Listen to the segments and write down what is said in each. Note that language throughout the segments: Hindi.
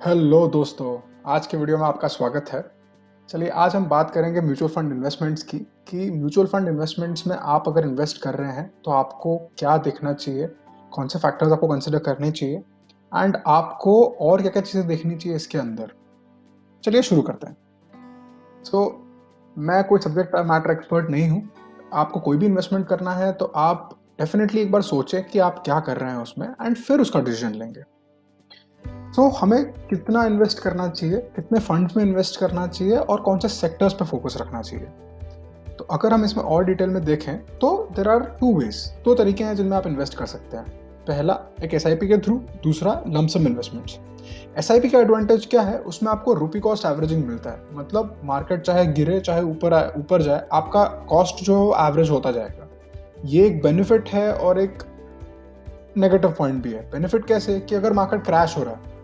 हेलो दोस्तों, आज के वीडियो में आपका स्वागत है। चलिए आज हम बात करेंगे म्यूचुअल फंड इन्वेस्टमेंट्स की कि म्यूचुअल फंड इन्वेस्टमेंट्स में आप अगर इन्वेस्ट कर रहे हैं तो आपको क्या देखना चाहिए, कौन से फैक्टर्स आपको कंसिडर करने चाहिए एंड आपको और क्या-क्या चीज़ें देखनी चाहिए इसके अंदर। चलिए शुरू करते हैं। सो मैं कोई सब्जेक्ट मैटर एक्सपर्ट नहीं हूँ। आपको कोई भी इन्वेस्टमेंट करना है तो आप डेफ़िनेटली एक बार सोचें कि आप क्या कर रहे हैं उसमें एंड फिर उसका डिसीजन लेंगे। तो हमें कितना इन्वेस्ट करना चाहिए, कितने फंड्स में इन्वेस्ट करना चाहिए और कौन से सेक्टर्स पे फोकस रखना चाहिए। तो अगर हम इसमें और डिटेल में देखें तो देयर आर टू वेज, दो तरीके हैं जिनमें आप इन्वेस्ट कर सकते हैं। पहला एक एसआईपी के थ्रू, दूसरा लमसम इन्वेस्टमेंट्स। एसआईपी का एडवांटेज क्या है, उसमें आपको रुपी कॉस्ट एवरेजिंग मिलता है, मतलब मार्केट चाहे गिरे चाहे ऊपर जाए, आपका कॉस्ट जो एवरेज होता जाएगा। ये एक बेनिफिट है और एक नेगेटिव पॉइंट भी है। बेनिफिट कैसे कि अगर मार्केट क्रैश हो रहा है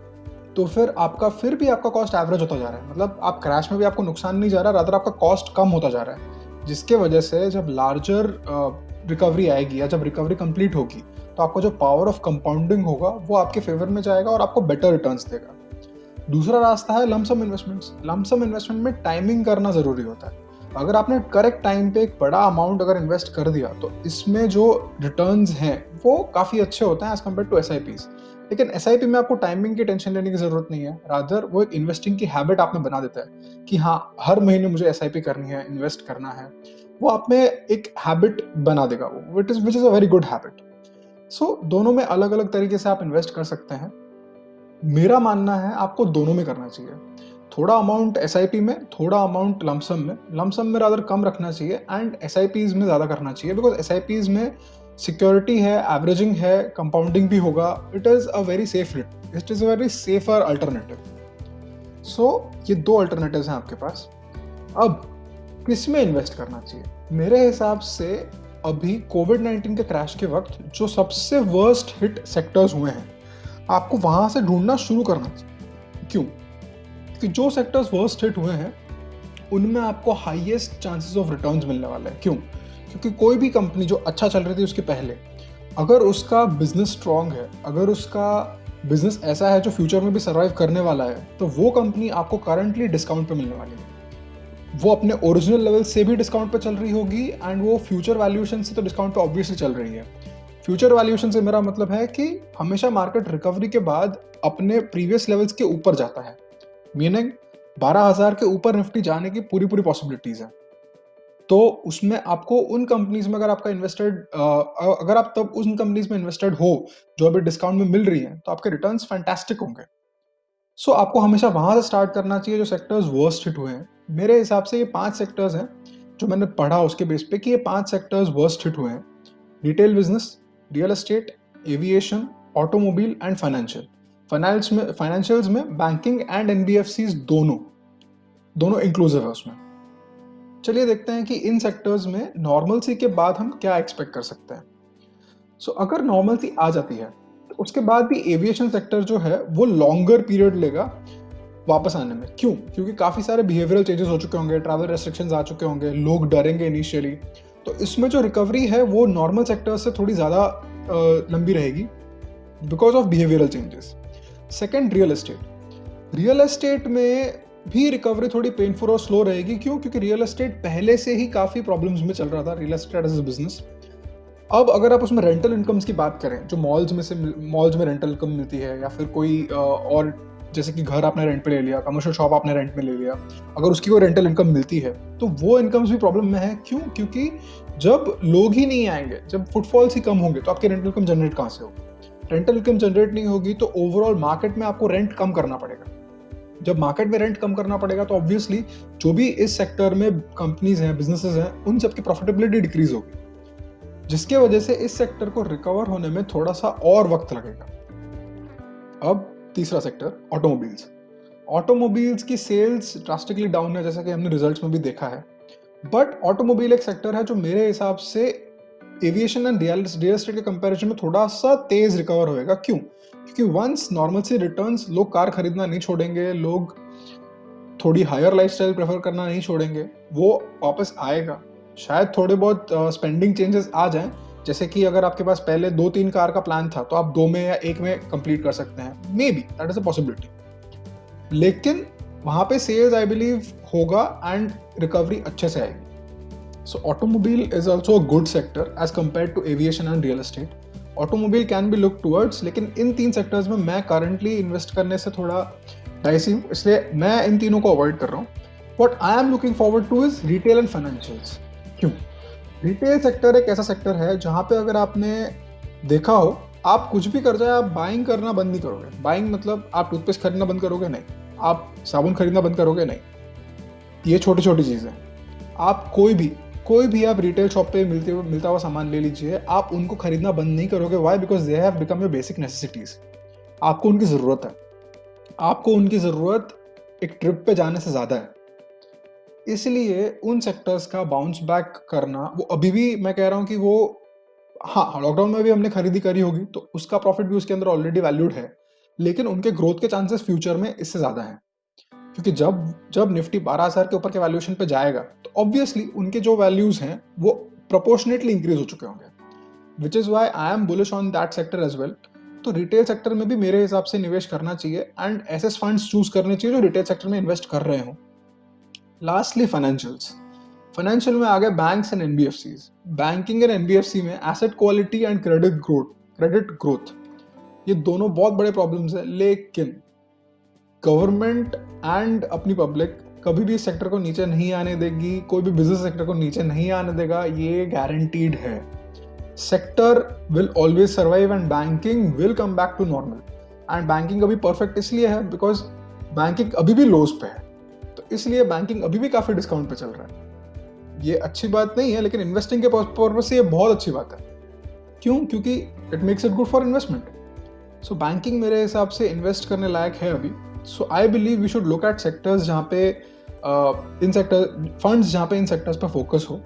तो फिर भी आपका कॉस्ट एवरेज होता जा रहा है, मतलब आप क्रैश में भी आपको नुकसान नहीं जा रहा, रादर आपका कॉस्ट कम होता जा रहा है, जिसके वजह से जब लार्जर रिकवरी आएगी या जब रिकवरी कंप्लीट होगी तो आपको जो पावर ऑफ कंपाउंडिंग होगा वो आपके फेवर में जाएगा और आपको बेटर रिटर्न्स देगा। दूसरा रास्ता है लमसम इन्वेस्टमेंट्स। लमसम इन्वेस्टमेंट में टाइमिंग करना ज़रूरी होता है। अगर आपने करेक्ट टाइम पे एक बड़ा अमाउंट अगर इन्वेस्ट कर दिया तो इसमें जो रिटर्न्स हैं वो काफ़ी अच्छे होते हैं एज कम्पेयर टू एसआईपीज़। लेकिन एसआईपी में आपको टाइमिंग की टेंशन लेने की ज़रूरत नहीं है, रादर वो एक इन्वेस्टिंग की हैबिट आप में बना देता है कि हाँ, हर महीने मुझे एसआईपी करनी है, इन्वेस्ट करना है। वो आप में एक हैबिट बना देगा, वो which is a very good habit. So दोनों में अलग अलग तरीके से आप इन्वेस्ट कर सकते हैं। मेरा मानना है आपको दोनों में करना चाहिए। थोड़ा अमाउंट एसआईपी में, थोड़ा अमाउंट लमसम में। लमसम में रादर कम रखना चाहिए एंड एसआईपीज़ में ज़्यादा करना चाहिए, बिकॉज़ एसआईपीज़ में सिक्योरिटी है, एवरेजिंग है, कंपाउंडिंग भी होगा। It is a very safer alternative. So ये दो अल्टरनेटिव्स हैं आपके पास। अब किसमें इन्वेस्ट करना चाहिए? मेरे हिसाब से अभी कोविड-19 के क्रैश के वक़्त जो सबसे वर्स्ट हिट सेक्टर्स हुए हैं, आपको वहाँ से ढूँढना शुरू करना चाहिए। क्यों? कि जो सेक्टर्स वर्स्ट हिट हुए हैं उनमें आपको हाईएस्ट चांसेस ऑफ रिटर्न्स मिलने वाले हैं। क्यों? क्योंकि कोई भी कंपनी जो अच्छा चल रही थी उसके पहले, अगर उसका बिजनेस स्ट्रांग है, अगर उसका बिजनेस ऐसा है जो फ्यूचर में भी सर्वाइव करने वाला है, तो वो कंपनी आपको करंटली डिस्काउंट पे मिलने वाली है। वो अपने ओरिजिनल लेवल से भी डिस्काउंट पे चल रही होगी एंड वो फ्यूचर वैल्यूएशन से तो डिस्काउंट पे ऑब्वियसली चल रही है। फ्यूचर वैल्यूएशन से मेरा मतलब है कि हमेशा मार्केट रिकवरी के बाद अपने प्रीवियस लेवल्स के ऊपर जाता है, मीनिंग 12,000 के ऊपर निफ्टी जाने की पूरी पूरी पॉसिबिलिटीज है। तो उसमें आपको उन कंपनीज में अगर आप तब उन कंपनीज में इन्वेस्टेड हो जो अभी डिस्काउंट में मिल रही हैं, तो आपके रिटर्न्स फैंटास्टिक होंगे। सो आपको हमेशा वहां से स्टार्ट करना चाहिए जो सेक्टर्स वर्स्ट हिट हुए हैं। मेरे हिसाब से ये 5 सेक्टर्स हैं जो मैंने पढ़ा उसके बेस पे कि ये 5 सेक्टर्स वर्स्ट हिट हुए हैं। Retail business, real estate, aviation, automobile and financials में बैंकिंग एंड एनबीएफसीज दोनों दोनों इंक्लूसिव है उसमें। चलिए देखते हैं कि इन सेक्टर्स में नॉर्मलसी के बाद हम क्या एक्सपेक्ट कर सकते हैं। अगर नॉर्मलसी आ जाती है तो उसके बाद भी एविएशन सेक्टर जो है वो लॉन्गर पीरियड लेगा वापस आने में। क्यों? क्योंकि काफ़ी सारे बिहेवियरल चेंजेस हो चुके होंगे, ट्रैवल रेस्ट्रिक्शंस आ चुके होंगे, लोग डरेंगे इनिशियली। तो इसमें जो रिकवरी है वो नॉर्मल सेक्टर से थोड़ी ज़्यादा लंबी रहेगी because of behavioural changes. Second, real estate में भी रिकवरी थोड़ी पेनफुल और स्लो रहेगी। क्यों? क्योंकि रियल एस्टेट पहले से ही काफ़ी प्रॉब्लम्स में चल रहा था, real estate as a business. अब अगर आप उसमें रेंटल इनकम्स की बात करें, जो मॉल्स में रेंटल इनकम मिलती है, या फिर कोई और जैसे कि घर आपने रेंट पे ले लिया, कमर्शियल शॉप आपने रेंट में ले लिया, अगर उसकी कोई रेंटल इनकम मिलती है तो वो इनकम्स भी प्रॉब्लम में है। क्यों? क्योंकि जब लोग ही नहीं आएंगे, जब फुटफॉल्स ही कम होंगे, तो आपकी रेंटल इनकम जनरेट कहाँ से होगी? रेंटल इनकम जनरेट नहीं होगी तो ओवरऑल मार्केट में आपको रेंट कम करना पड़ेगा। जब मार्केट में रेंट कम करना पड़ेगा तो ऑब्वियसली जो भी इस सेक्टर में कंपनीज हैं, बिजनेसेस हैं, उन सबकी प्रॉफिटेबिलिटी डिक्रीज होगी, जिसके वजह से इस सेक्टर को रिकवर होने में थोड़ा सा और वक्त लगेगा। अब तीसरा सेक्टर, ऑटोमोबाइल्स। ऑटोमोबाइल्स की सेल्स ड्रास्टिकली डाउन है, जैसा कि हमने रिजल्ट्स में भी देखा है। बट ऑटोमोबाइल एक सेक्टर है जो मेरे हिसाब से एविएशन एंड रियल एस्टेट के कंपैरिजन में थोड़ा सा तेज रिकवर होएगा। क्यों? क्योंकि वंस नॉर्मल सी रिटर्न्स, लोग कार खरीदना नहीं छोड़ेंगे, लोग थोड़ी हायर लाइफस्टाइल प्रेफर करना नहीं छोड़ेंगे, वो वापस आएगा। शायद थोड़े बहुत स्पेंडिंग चेंजेस आ जाएं, जैसे कि अगर आपके पास पहले 2-3 कार का प्लान था तो आप 2 में या 1 में कंप्लीट कर सकते हैं, may be that is a possibility. लेकिन वहाँ पे सेल्स आई बिलीव होगा एंड रिकवरी अच्छे से आएगी. So automobile is also a good sector as compared to aviation and real estate. Automobile can be looked towards, लेकिन इन 3 सेक्टर्स में मैं करंटली इन्वेस्ट करने से थोड़ा डाइसी हूँ, इसलिए मैं इन तीनों को अवॉइड कर रहा हूँ. What I am looking forward to is retail and financials. क्यों? रिटेल सेक्टर एक ऐसा सेक्टर है जहाँ पे अगर आपने देखा हो, आप कुछ भी कर जाए आप बाइंग करना बंद नहीं करोगे. बाइंग मतलब आप टूथपेस्ट खरीदना बंद करोगे नहीं, आप साबुन खरीदना बंद करोगे नहीं. ये छोटी छोटी चीज़ें. आप कोई भी आप रिटेल शॉप पे मिलता हुआ सामान ले लीजिए, आप उनको खरीदना बंद नहीं करोगे. Why? Because they have become your basic necessities. आपको उनकी ज़रूरत है. आपको उनकी ज़रूरत एक ट्रिप पे जाने से ज़्यादा है. इसलिए उन सेक्टर्स का बाउंस बैक करना, वो अभी भी मैं कह रहा हूँ कि वो, हाँ, लॉकडाउन में भी हमने खरीदी करी होगी तो उसका प्रॉफिट भी उसके अंदर ऑलरेडी वैल्यूड है, लेकिन उनके ग्रोथ के चांसेस फ्यूचर में इससे ज़्यादा हैं. क्योंकि जब निफ्टी 12,000 के ऊपर के वैल्यूएशन पे जाएगा तो ऑब्वियसली उनके जो वैल्यूज हैं वो प्रोपोर्शनेटली इंक्रीज हो चुके होंगे, which is why I am bullish on that sector as well. तो रिटेल सेक्टर में भी मेरे हिसाब से निवेश करना चाहिए एंड ऐसे फंड्स चूज करने चाहिए जो रिटेल सेक्टर में इन्वेस्ट कर रहे हो. लास्टली फाइनेंशियल में आ गए banks and NBFCs. Banking and NBFC में asset quality and credit growth ये दोनों बहुत बड़े प्रॉब्लम्स है, लेकिन गवर्नमेंट एंड अपनी पब्लिक कभी भी इस सेक्टर को नीचे नहीं आने देगी. कोई भी बिजनेस सेक्टर को नीचे नहीं आने देगा, ये गारंटीड है. Sector will always survive and banking will come back to normal. And banking अभी परफेक्ट इसलिए है बिकॉज बैंकिंग अभी भी लोज पे है, तो इसलिए बैंकिंग अभी भी काफी डिस्काउंट पे चल रहा है. ये अच्छी बात नहीं है, लेकिन इन्वेस्टिंग के पर्पज से ये बहुत अच्छी बात है. क्यों? क्योंकि it makes it good for investment. So banking मेरे हिसाब से इन्वेस्ट करने लायक है अभी. So I believe we should look at sectors जहाँ पे फंड्स जहाँ पे इन सेक्टर्स पे फोकस हो.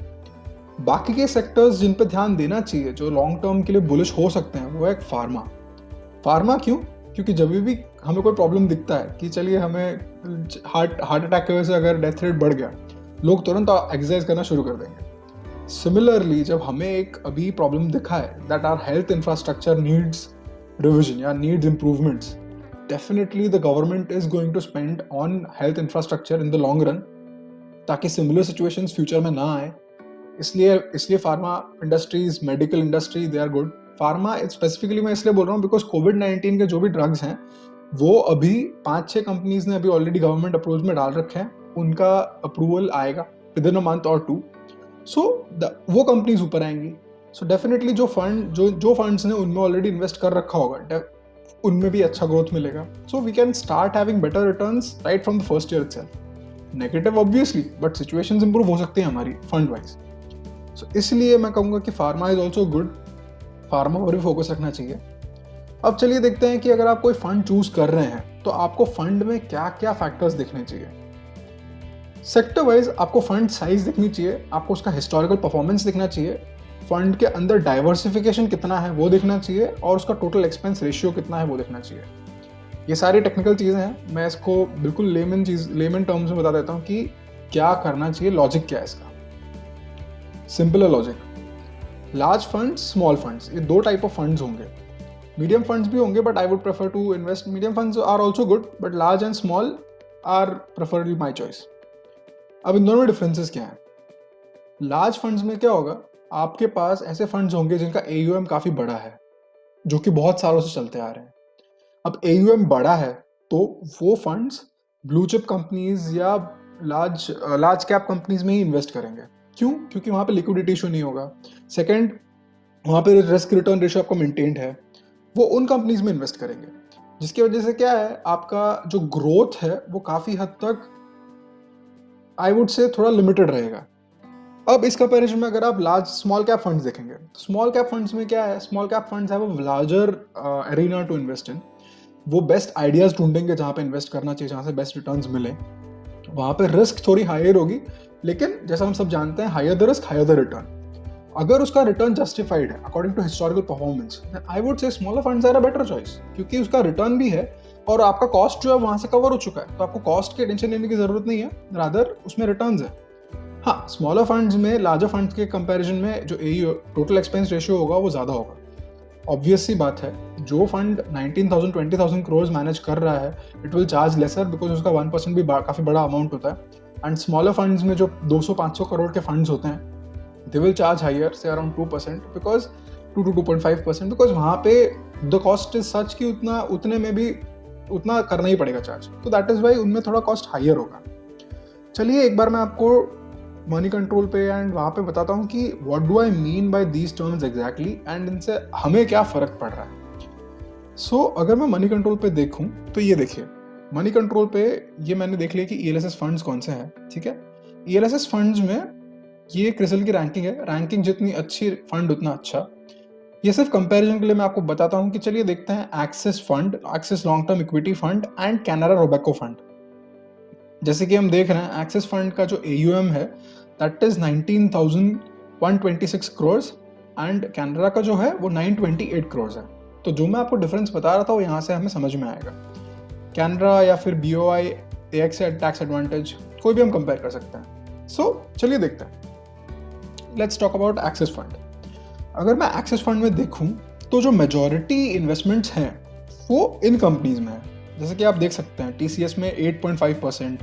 बाकी के सेक्टर्स जिन पे ध्यान देना चाहिए जो लॉन्ग टर्म के लिए बुलिश हो सकते हैं, वो है फार्मा. क्यों? क्योंकि जब भी हमें कोई प्रॉब्लम दिखता है कि चलिए हमें हार्ट अटैक की वजह से अगर डेथ रेट बढ़ गया, लोग तुरंत एक्सरसाइज करना शुरू कर देंगे. सिमिलरली जब हमें एक अभी प्रॉब्लम दिखा है that our health infrastructure needs revision या needs improvements, definitely the government is going to spend on health infrastructure in the long run ताकि similar situations future में ना आए. इसलिए pharma industries, medical industry, they are good. Pharma specifically मैं इसलिए बोल रहा हूँ बिकॉज कोविड-19 के जो भी ड्रग्स हैं वो अभी 5-6 कंपनीज ने अभी ऑलरेडी गवर्नमेंट अप्रूवल में डाल रखे हैं. उनका अप्रूवल आएगा विद इन अ मंथ और 2. सो वो कंपनीज ऊपर आएंगी. सो डेफिनेटली जो फंड्स ने उनमें ऑलरेडी इन्वेस्ट कर रखा होगा उनमें भी अच्छा ग्रोथ मिलेगा. So we can start having better returns right from the first year itself. Negative obviously, but situations improve हो सकती हैं हमारी फंड वाइज. सो इसलिए मैं कहूँगा कि pharma is also good. Pharma पर भी फोकस रखना चाहिए. अब चलिए देखते हैं कि अगर आप कोई फंड चूज कर रहे हैं तो आपको फंड में क्या क्या फैक्टर्स देखने चाहिए. सेक्टर वाइज आपको फंड साइज देखनी चाहिए, आपको उसका हिस्टोरिकल परफॉर्मेंस देखना चाहिए, फंड के अंदर डाइवर्सिफिकेशन कितना है वो देखना चाहिए, और उसका टोटल एक्सपेंस रेशियो कितना है वो देखना चाहिए. ये सारी टेक्निकल चीज़ें हैं. मैं इसको बिल्कुल लेमन टर्म्स में बता देता हूँ कि क्या करना चाहिए, लॉजिक क्या है इसका. सिंपल है logic. Large funds, small funds, ये 2 टाइप ऑफ फंड्स होंगे. मीडियम फंड्स भी होंगे but I would prefer to invest. Medium funds are also good but large and small are preferably my choice. अब इन दोनों में डिफरेंसेस क्या है. लार्ज फंड्स में क्या होगा, आपके पास ऐसे फंड्स होंगे जिनका AUM काफ़ी बड़ा है, जो कि बहुत सालों से चलते आ रहे हैं. अब AUM बड़ा है तो वो फंड्स ब्लू चिप कंपनीज या लार्ज कैप कंपनीज में ही इन्वेस्ट करेंगे. क्यों? क्योंकि वहाँ पे लिक्विडिटी इशू नहीं होगा. सेकंड, वहाँ पे रिस्क रिटर्न रेशियो आपका मेंटेन्ड है. वो उन कंपनीज में इन्वेस्ट करेंगे, जिसकी वजह से क्या है, आपका जो ग्रोथ है वो काफ़ी हद तक आई वुड से थोड़ा लिमिटेड रहेगा. अब इस कंपैरिजन में अगर आप स्मॉल कैप फंड्स देखेंगे, स्मॉल कैप फंड्स में क्या है, small cap funds have a larger arena to invest in. वो बेस्ट आइडियाज ढूंढेंगे जहाँ पे इन्वेस्ट करना चाहिए, जहाँ से बेस्ट रिटर्न्स मिले. वहाँ पे रिस्क थोड़ी हायर होगी, लेकिन जैसा हम सब जानते हैं, higher the risk higher the return. अगर उसका रिटर्न जस्टिफाइड है according to historical performance, I would say smaller funds are a better choice, क्योंकि उसका रिटर्न भी है और आपका कॉस्ट जो है वहाँ से कवर हो चुका है, तो आपको कॉस्ट की टेंशन लेने की जरूरत नहीं है, रादर उसमें रिटर्न्स है. हाँ, स्मॉलर फंड्स में लार्जर फंड्स के कंपैरिजन में जो टोटल एक्सपेंस रेशियो होगा वो ज़्यादा होगा. ऑब्वियस सी बात है, जो फंड 19,000 20,000 करोड़ मैनेज कर रहा है, it will charge lesser because उसका 1% भी काफ़ी बड़ा अमाउंट होता है। एंड स्मॉलर फंड्स में जो 200-500 करोड़ के फंड्स होते हैं, दे विल चार्ज हायर से अराउंड 2% बिकॉज 2 to 2.5% बिकॉज वहाँ पे द कॉस्ट इज सच कि उतने में भी उतना करना ही पड़ेगा चार्ज, तो दैट इज़ वाई उनमें थोड़ा कॉस्ट हायर होगा। चलिए एक बार मैं आपको मनी कंट्रोल पे एंड वहाँ पे बताता हूँ कि what do I mean by these terms exactly and इनसे हमें क्या फ़र्क पड़ रहा है। सो अगर मैं मनी कंट्रोल पे देखूँ तो ये देखिए, मनी कंट्रोल पे ये मैंने देख लिया कि ELSS फंड्स कौन से हैं, ठीक है। ELSS फंड्स में ये क्रिसल की रैंकिंग है, रैंकिंग जितनी अच्छी फंड उतना अच्छा। ये सिर्फ कंपैरिजन के लिए मैं आपको बताता हूँ कि चलिए देखते हैं axis fund, axis long term equity fund and Canara Robeco fund. जैसे कि हम देख रहे हैं एक्सिस फंड का जो AUM है that is 19,126 crore and Canara का जो है वो 928 करोड़ है। तो जो मैं आपको डिफरेंस बता रहा था वो यहाँ से हमें समझ में आएगा। कैनरा या फिर BOI, AX टैक्स एडवांटेज, कोई भी हम कंपेयर कर सकते हैं। सो चलिए देखते हैं, let's talk about axis fund. अगर मैं एक्सिस फंड में देखूं तो जो मेजॉरिटी इन्वेस्टमेंट्स हैं वो इन कंपनीज में है। जैसे कि आप देख सकते हैं TCS में 8.5%,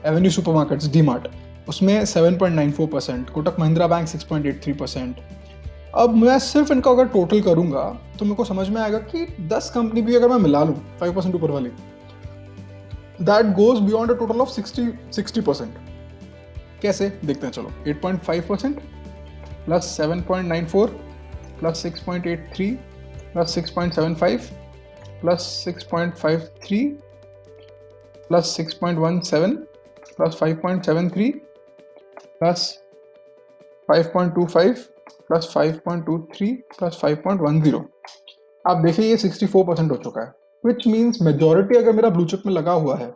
एवेन्यू सुपरमार्केट्स डीमार्ट उसमें 7.94%, कोटक महिंद्रा बैंक 6.83%। अब मैं सिर्फ इनका अगर टोटल करूंगा तो मेरे को समझ में आएगा कि 10 कंपनी भी अगर मैं मिला लूँ 5% ऊपर वाली, that goes beyond a total of 60%। कैसे देखते हैं, चलो 8.5% plus 7.94 plus 6.83 plus 6.75 plus 6.53 plus 6.17 plus 5.73 plus 5.25 plus 5.23 plus 5.10। आप देखिए ये 64% हो चुका है, विच मीन्स मेजॉरिटी अगर मेरा ब्लू चिप में लगा हुआ है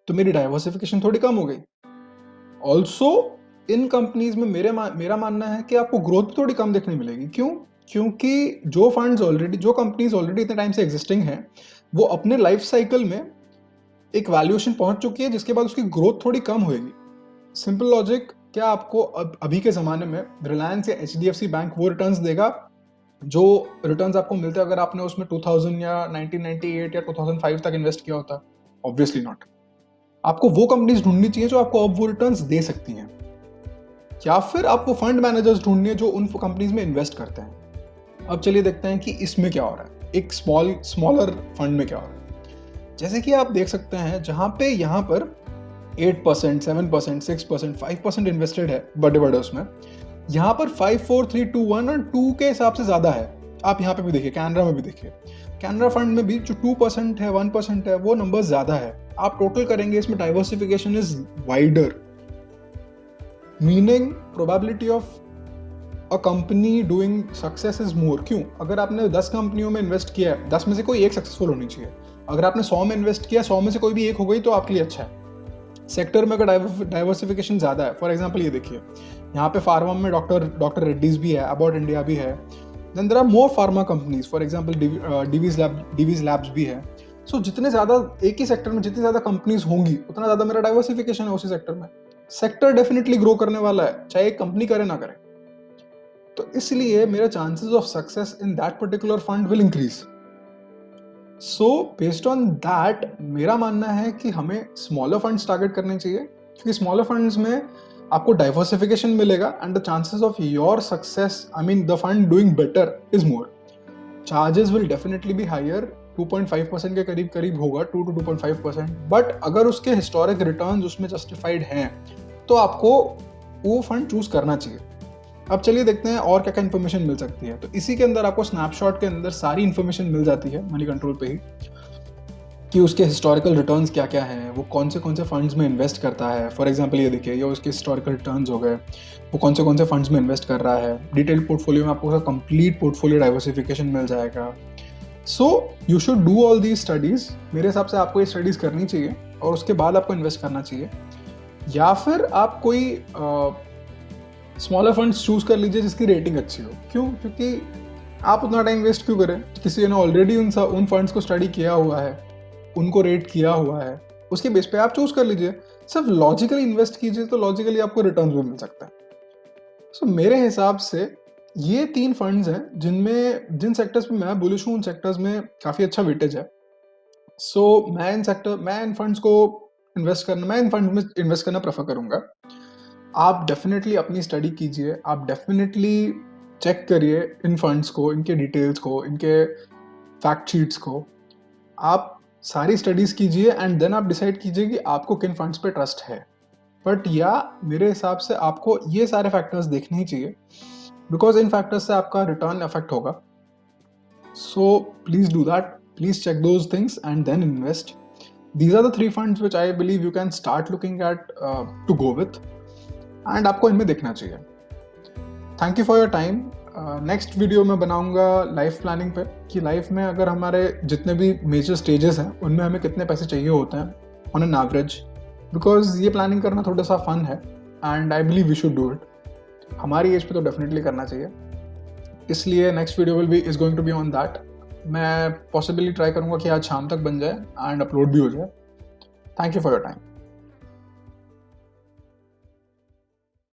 तो मेरी डाइवर्सिफिकेशन थोड़ी कम हो गई। ऑल्सो इन कंपनीज में मेरा मानना है कि आपको ग्रोथ भी थोड़ी कम देखने मिलेगी। क्यों? क्योंकि जो कंपनीज ऑलरेडी इतने टाइम से एग्जिस्टिंग हैं वो अपने लाइफ साइकिल में एक वैल्यूएशन पहुंच चुकी है जिसके बाद उसकी ग्रोथ थोड़ी कम होगी। सिंपल लॉजिक, क्या आपको अभी के ज़माने में रिलायंस या HDFC बैंक वो रिटर्न्स देगा जो रिटर्न्स आपको मिलते हैं अगर आपने उसमें 2000 या 1998 या 2005 तक इन्वेस्ट किया होता? Obviously not. आपको वो कंपनीज ढूंढनी चाहिए जो आपको अब वो रिटर्न्स दे सकती हैं, या फिर आपको फंड मैनेजर्स ढूंढनी है जो उन कंपनीज में इन्वेस्ट करते हैं। अब चलिए देखते हैं कि इसमें क्या हो रहा है, एक स्मॉलर फंड में क्या हो रहा है। जैसे कि आप देख सकते हैं जहां पे यहाँ पर 8%, 7%, 6%, 5% इन्वेस्टेड है बड़े उसमें, यहाँ पर 5, 4, 3, 2, 1 और 2 के हिसाब से ज़्यादा है। आप यहाँ पे भी देखिए, कैनरा में भी देखिए, कैनरा फंड में भी जो 2% है, 1% है, वो नंबर ज़्यादा है। आप टोटल करेंगे इसमें diversification is wider, meaning probability of a company doing success is more. क्यों? अगर आपने 10 कंपनियों में इन्वेस्ट किया है, 10 में से कोई एक सक्सेसफुल होनी चाहिए। अगर आपने 100 में इन्वेस्ट किया, 100 में से कोई भी एक हो गई तो आपके लिए अच्छा है। सेक्टर में अगर डाइवर्सिफिकेशन ज़्यादा है, फॉर एग्जांपल ये देखिए, यहाँ पे फार्मा में डॉक्टर रेड्डीज भी है, अबाउट इंडिया भी है, then there are more pharma companies, for example Divi's labs भी है। सो जितने ज़्यादा एक ही सेक्टर में जितनी ज़्यादा कंपनीज होंगी उतना ज़्यादा मेरा डाइवर्सिफिकेशन है उसी सेक्टर में। सेक्टर डेफिनेटली ग्रो करने वाला है, चाहे एक कंपनी करे ना करे, तो इसलिए मेरा chances of success in that particular fund will increase. So based on that मेरा मानना है कि हमें स्मॉलर फंड्स टारगेट करने चाहिए, क्योंकि स्मॉलर फंड्स में आपको डाइवर्सिफिकेशन मिलेगा and the chances of your success, I mean the fund doing better, is more. Charges will definitely be higher, 2.5% के करीब होगा, 2 to 2.5%, बट अगर उसके हिस्टोरिक रिटर्न्स उसमें जस्टिफाइड हैं तो आपको वो फंड चूज करना चाहिए। अब चलिए देखते हैं और क्या क्या इन्फॉर्मेशन मिल सकती है। तो इसी के अंदर आपको स्नैपशॉट के अंदर सारी इन्फॉर्मेशन मिल जाती है मनी कंट्रोल पे ही, कि उसके हिस्टोरिकल रिटर्न्स क्या क्या हैं, वो कौन से फंड्स में इन्वेस्ट करता है। फॉर एग्जांपल ये देखिए, ये उसके हिस्टोरिकल रिटर्न्स हो गए, वो कौन से फंड्स में इन्वेस्ट कर रहा है। डिटेल्ड पोर्टफोलियो में आपको उसका कंप्लीट पोर्टफोलियो डाइवर्सिफिकेशन मिल जाएगा। So you should do all these studies. मेरे हिसाब से आपको ये स्टडीज़ करनी चाहिए और उसके बाद आपको इन्वेस्ट करना चाहिए, या फिर आप कोई स्मॉलर फंड्स चूज कर लीजिए जिसकी रेटिंग अच्छी हो। क्यों? क्योंकि आप उतना टाइम वेस्ट क्यों करें, किसी ने ऑलरेडी उन फंड्स को स्टडी किया हुआ है, उनको रेट किया हुआ है, उसके बेस पे आप चूज कर लीजिए। सिर्फ लॉजिकली इन्वेस्ट कीजिए तो लॉजिकली आपको रिटर्न भी मिल सकता है। सो मेरे हिसाब से ये 3 फंड्स हैं जिन सेक्टर्स में मैं बुलिश हूँ, उन सेक्टर्स में काफ़ी अच्छा वेटेज है। मैं इन फंड्स में इन्वेस्ट करना प्रेफ़र करूँगा। आप डेफ़िनेटली अपनी स्टडी कीजिए, आप डेफ़िनेटली चेक करिए इन फंड्स को, इनके डिटेल्स को, इनके फैक्ट शीट्स को। आप सारी स्टडीज़ कीजिए एंड देन आप डिसाइड कीजिए कि आपको किन फंड्स पे ट्रस्ट है। बट या मेरे हिसाब से आपको ये सारे फैक्टर्स देखने ही चाहिए, बिकॉज़ इन फैक्टर्स से आपका रिटर्न अफेक्ट होगा। So please do that. Please check those things and then invest. These are the 3 funds which I believe you can start looking at to go with. And आपको इनमें देखना चाहिए। Thank you for your time. Next video में बनाऊंगा लाइफ प्लानिंग पे, कि लाइफ में अगर हमारे जितने भी मेजर स्टेजेस हैं उनमें हमें कितने पैसे चाहिए होते हैं ऑन एन एवरेज, बिकॉज ये प्लानिंग करना थोड़ा सा फन है and I believe we should do it. हमारी एज पे तो डेफिनेटली करना चाहिए, इसलिए next video is going to be on that. मैं पॉसिबली ट्राई करूँगा कि आज शाम तक बन जाए एंड अपलोड भी हो जाए। Thank you for your time.